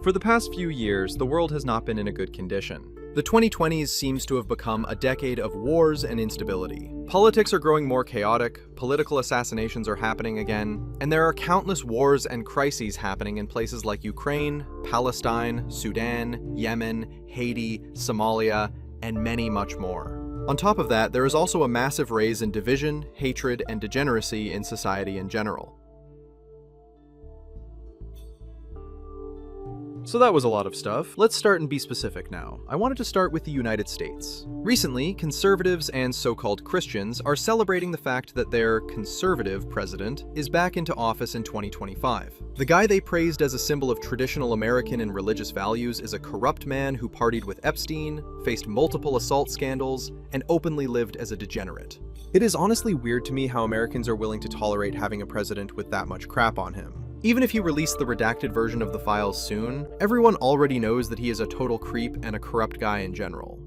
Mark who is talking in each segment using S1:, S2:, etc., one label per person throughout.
S1: For the past few years, the world has not been in a good condition. The 2020s seems to have become a decade of wars and instability. Politics are growing more chaotic, political assassinations are happening again, and there are countless wars and crises happening in places like Ukraine, Palestine, Sudan, Yemen, Haiti, Somalia, and many much more. On top of that, there is also a massive rise in division, hatred, and degeneracy in society in general. So that was a lot of stuff. Let's start and be specific now. I wanted to start with the United States. Recently, conservatives and so-called Christians are celebrating the fact that their conservative president is back into office in 2025. The guy they praised as a symbol of traditional American and religious values is a corrupt man who partied with Epstein, faced multiple assault scandals, and openly lived as a degenerate. It is honestly weird to me how Americans are willing to tolerate having a president with that much crap on him. Even if he released the redacted version of the files soon, everyone already knows that he is a total creep and a corrupt guy in general.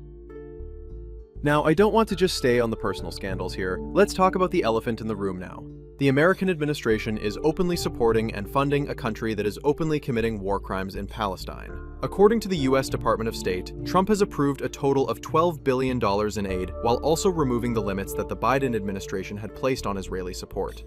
S1: Now, I don't want to just stay on the personal scandals here. Let's talk about the elephant in the room now. The American administration is openly supporting and funding a country that is openly committing war crimes in Palestine. According to the US Department of State, Trump has approved a total of $12 billion in aid, while also removing the limits that the Biden administration had placed on Israeli support.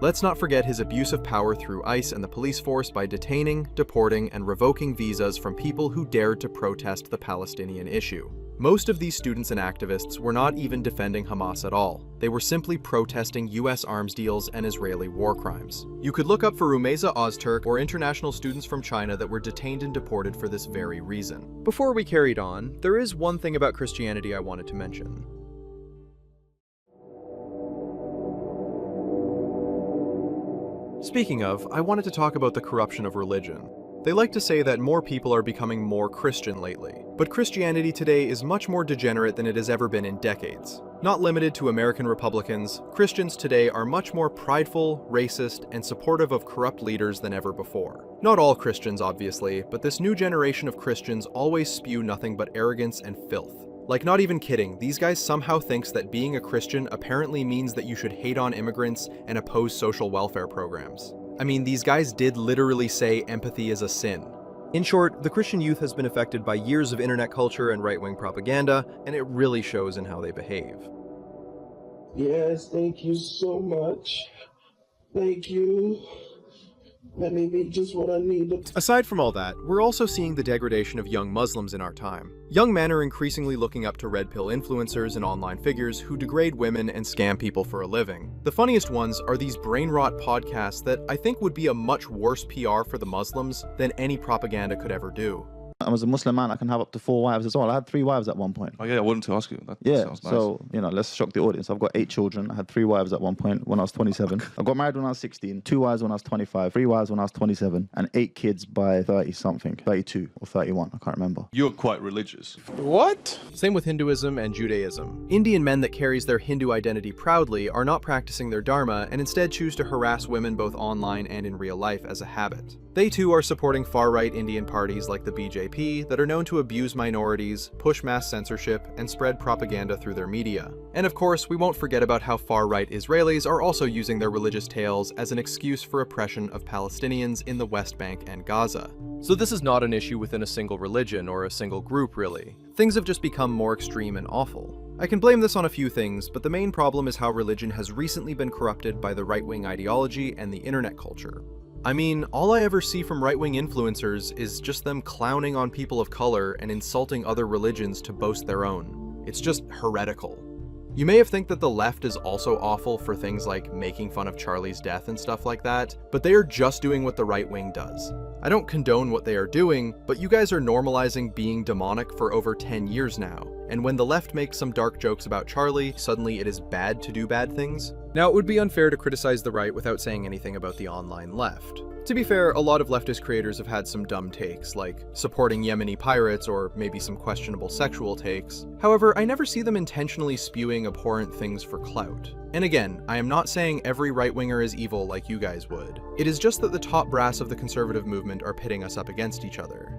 S1: Let's not forget his abuse of power through ICE and the police force by detaining, deporting, and revoking visas from people who dared to protest the Palestinian issue. Most of these students and activists were not even defending Hamas at all. They were simply protesting US arms deals and Israeli war crimes. You could look up for Rumeysa Ozturk or international students from China that were detained and deported for this very reason. Before we carried on, there is one thing about Christianity I wanted to mention. Speaking of, I wanted to talk about the corruption of religion. They like to say that more people are becoming more Christian lately, but Christianity today is much more degenerate than it has ever been in decades. Not limited to American Republicans, Christians today are much more prideful, racist, and supportive of corrupt leaders than ever before. Not all Christians, obviously, but this new generation of Christians always spew nothing but arrogance and filth. Like, not even kidding, these guys somehow thinks that being a Christian apparently means that you should hate on immigrants and oppose social welfare programs. I mean, these guys did literally say empathy is a sin. In short, the Christian youth has been affected by years of internet culture and right-wing propaganda, and it really shows in how they behave.
S2: Yes, thank you so much. Thank you. Let me be just what I need.
S1: Aside from all that, we're also seeing the degradation of young Muslims in our time. Young men are increasingly looking up to red pill influencers and online figures who degrade women and scam people for a living. The funniest ones are these brain rot podcasts that I think would be a much worse PR for the Muslims than any propaganda could ever do.
S3: I was a Muslim man, I can have up to 4 wives as well. I had 3 wives at one point.
S4: Oh yeah, I wanted to ask you. That sounds nice.
S3: So, you know, let's shock the audience. I've got 8 children. I had 3 wives at one point when I was 27. I got married when I was 16, 2 wives when I was 25, 3 wives when I was 27, and 8 kids by 30-something, 32 or 31, I can't remember.
S4: You're quite religious.
S1: What? Same with Hinduism and Judaism. Indian men that carries their Hindu identity proudly are not practicing their dharma and instead choose to harass women both online and in real life as a habit. They too are supporting far-right Indian parties like the BJP that are known to abuse minorities, push mass censorship, and spread propaganda through their media. And of course, we won't forget about how far-right Israelis are also using their religious tales as an excuse for oppression of Palestinians in the West Bank and Gaza. So this is not an issue within a single religion or a single group, really. Things have just become more extreme and awful. I can blame this on a few things, but the main problem is how religion has recently been corrupted by the right-wing ideology and the internet culture. I mean, all I ever see from right-wing influencers is just them clowning on people of color and insulting other religions to boast their own. It's just heretical. You may have think that the left is also awful for things like making fun of Charlie's death and stuff like that, but they are just doing what the right wing does. I don't condone what they are doing, but you guys are normalizing being demonic for over 10 years now, and when the left makes some dark jokes about Charlie, suddenly it is bad to do bad things? Now, it would be unfair to criticize the right without saying anything about the online left. To be fair, a lot of leftist creators have had some dumb takes, like supporting Yemeni pirates or maybe some questionable sexual takes. However, I never see them intentionally spewing abhorrent things for clout. And again, I am not saying every right-winger is evil like you guys would. It is just that the top brass of the conservative movement are pitting us up against each other.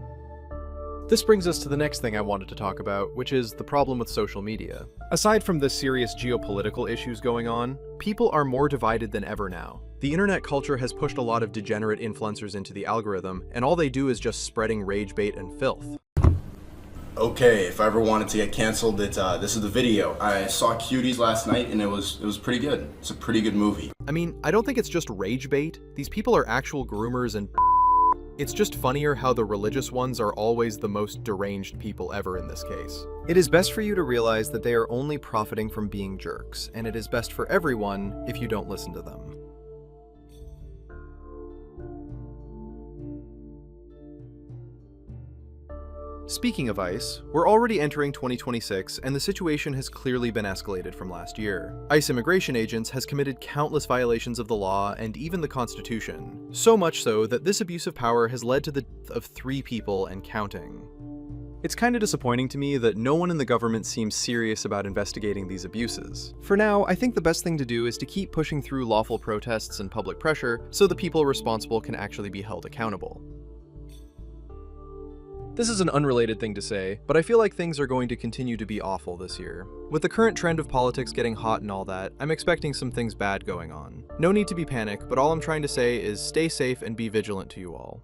S1: This brings us to the next thing I wanted to talk about, which is the problem with social media. Aside from the serious geopolitical issues going on, people are more divided than ever now. The internet culture has pushed a lot of degenerate influencers into the algorithm, and all they do is just spreading rage bait and filth.
S5: Okay, if I ever wanted to get canceled, this is the video. I saw Cuties last night and it was pretty good. It's a pretty good movie.
S1: I mean, I don't think it's just rage bait. These people are actual groomers and it's just funnier how the religious ones are always the most deranged people ever in this case. It is best for you to realize that they are only profiting from being jerks, and it is best for everyone if you don't listen to them. Speaking of ICE, we're already entering 2026, and the situation has clearly been escalated from last year. ICE immigration agents has committed countless violations of the law and even the Constitution, so much so that this abuse of power has led to the death of 3 people and counting. It's kind of disappointing to me that no one in the government seems serious about investigating these abuses. For now, I think the best thing to do is to keep pushing through lawful protests and public pressure so the people responsible can actually be held accountable. This is an unrelated thing to say, but I feel like things are going to continue to be awful this year. With the current trend of politics getting hot and all that, I'm expecting some things bad going on. No need to be panicked, but all I'm trying to say is stay safe and be vigilant to you all.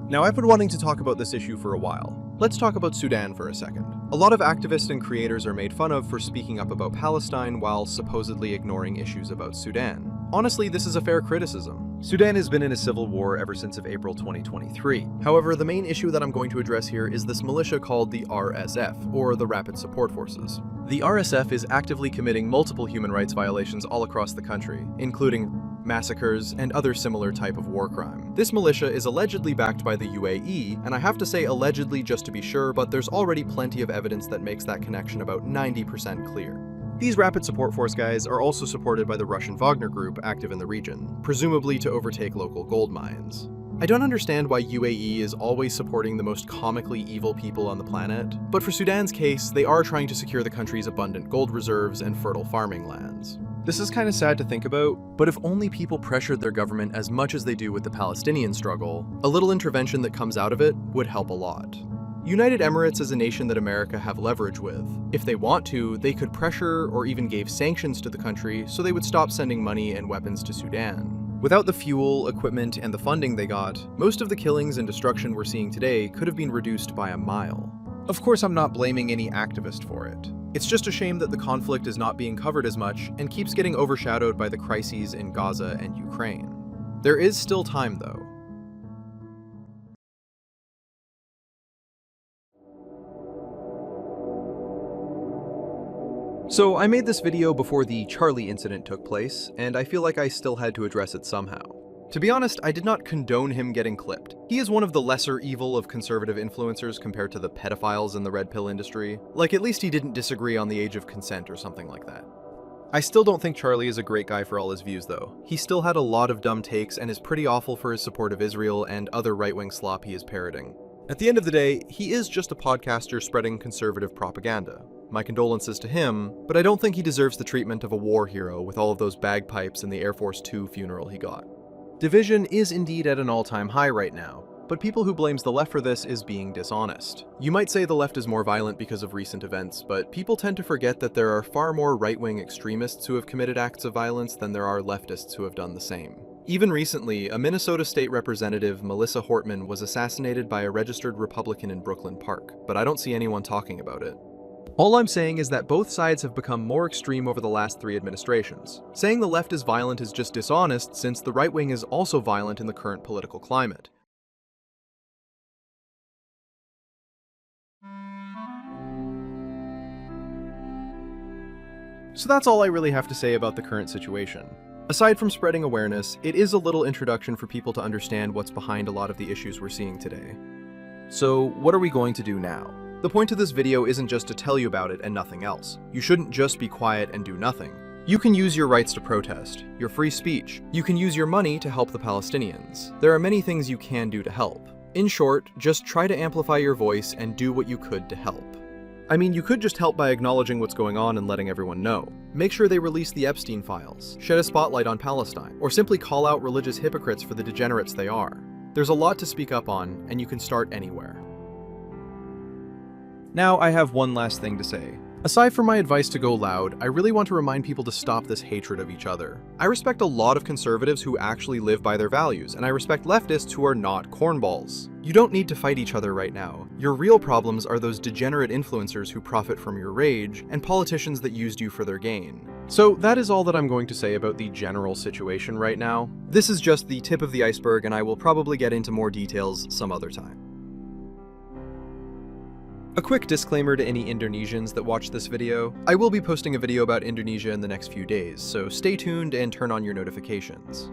S1: Now, I've been wanting to talk about this issue for a while. Let's talk about Sudan for a second. A lot of activists and creators are made fun of for speaking up about Palestine while supposedly ignoring issues about Sudan. Honestly, this is a fair criticism. Sudan has been in a civil war ever since of April 2023. However, the main issue that I'm going to address here is this militia called the RSF, or the Rapid Support Forces. The RSF is actively committing multiple human rights violations all across the country, including massacres, and other similar type of war crime. This militia is allegedly backed by the UAE, and I have to say allegedly just to be sure, but there's already plenty of evidence that makes that connection about 90% clear. These Rapid Support Force guys are also supported by the Russian Wagner Group active in the region, presumably to overtake local gold mines. I don't understand why UAE is always supporting the most comically evil people on the planet, but for Sudan's case, they are trying to secure the country's abundant gold reserves and fertile farming lands. This is kind of sad to think about, but if only people pressured their government as much as they do with the Palestinian struggle, a little intervention that comes out of it would help a lot. United Emirates is a nation that America have leverage with. If they want to, they could pressure or even gave sanctions to the country so they would stop sending money and weapons to Sudan. Without the fuel, equipment, and the funding they got, most of the killings and destruction we're seeing today could have been reduced by a mile. Of course, I'm not blaming any activist for it. It's just a shame that the conflict is not being covered as much and keeps getting overshadowed by the crises in Gaza and Ukraine. There is still time, though. So I made this video before the Charlie incident took place, and I feel like I still had to address it somehow. To be honest, I did not condone him getting clipped. He is one of the lesser evil of conservative influencers compared to the pedophiles in the red pill industry. Like, at least he didn't disagree on the age of consent or something like that. I still don't think Charlie is a great guy for all his views, though. He still had a lot of dumb takes and is pretty awful for his support of Israel and other right-wing slop he is parroting. At the end of the day, he is just a podcaster spreading conservative propaganda. My condolences to him, but I don't think he deserves the treatment of a war hero with all of those bagpipes in the Air Force II funeral he got. Division is indeed at an all-time high right now, but people who blames the left for this is being dishonest. You might say the left is more violent because of recent events, but people tend to forget that there are far more right-wing extremists who have committed acts of violence than there are leftists who have done the same. Even recently, a Minnesota State Representative, Melissa Hortman, was assassinated by a registered Republican in Brooklyn Park, but I don't see anyone talking about it. All I'm saying is that both sides have become more extreme over the last 3 administrations. Saying the left is violent is just dishonest, since the right wing is also violent in the current political climate. So that's all I really have to say about the current situation. Aside from spreading awareness, it is a little introduction for people to understand what's behind a lot of the issues we're seeing today. So what are we going to do now? The point of this video isn't just to tell you about it and nothing else. You shouldn't just be quiet and do nothing. You can use your rights to protest, your free speech. You can use your money to help the Palestinians. There are many things you can do to help. In short, just try to amplify your voice and do what you could to help. I mean, you could just help by acknowledging what's going on and letting everyone know. Make sure they release the Epstein files, shed a spotlight on Palestine, or simply call out religious hypocrites for the degenerates they are. There's a lot to speak up on, and you can start anywhere. Now, I have one last thing to say. Aside from my advice to go loud, I really want to remind people to stop this hatred of each other. I respect a lot of conservatives who actually live by their values, and I respect leftists who are not cornballs. You don't need to fight each other right now. Your real problems are those degenerate influencers who profit from your rage, and politicians that used you for their gain. So that is all that I'm going to say about the general situation right now. This is just the tip of the iceberg, and I will probably get into more details some other time. A quick disclaimer to any Indonesians that watch this video. I will be posting a video about Indonesia in the next few days, so stay tuned and turn on your notifications.